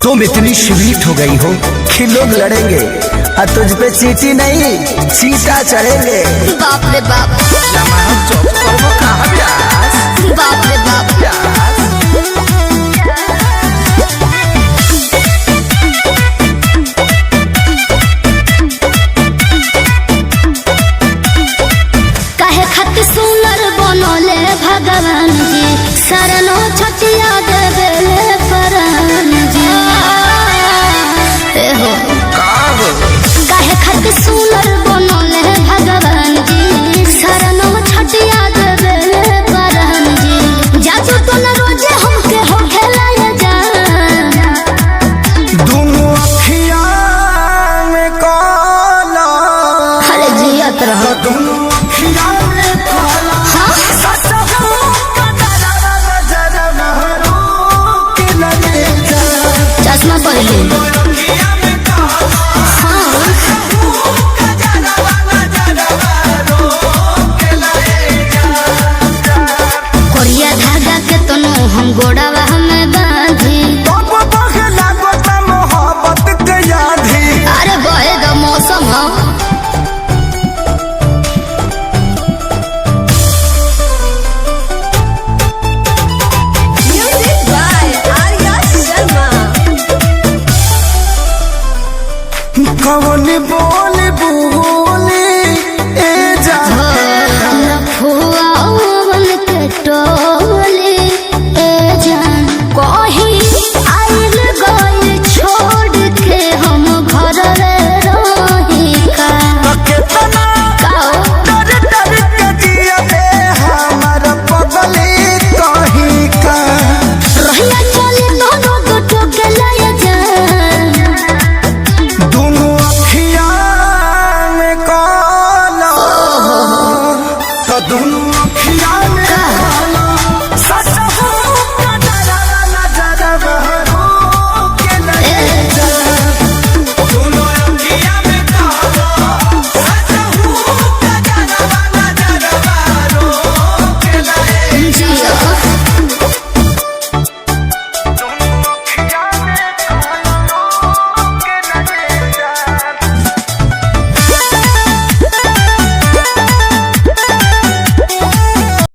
तुम इतनी स्वीट हो गई हो कि लोग लड़ेंगे और तुझ पे चींटी नहीं चींटा चढ़ेंगे। बाप रे बाप, बाप रे बाप। काहे खातिर सुनर बनले भगवान जी, शरणो छटिया देवेले परान जी। हो काहे खातिर सुनर बनले भगवान जी, शरणो छटिया देवेले परान जी। जादू तो न रोजे हमके हो खेलाया जा, दोनों अखियां में काला। अरे जियत रहो। दोनों अखियां में काला। चश्मा पहले कोरिया धागा के तनो हम गोड़ावा हमें बांधी। मोहब्बत के यादी अरे बहेगा मौसम हो। कौन बोल बोले ए जा लफुआवन के टोले ए जान कहीं आइल गइल छोड़ के हम घर रही का। कितना डर डर के जिया दे हमारा पगली कहीं का। रहिया चले दोनों गोटो के लय जान, दोनों अखियां में काला। तो दोनों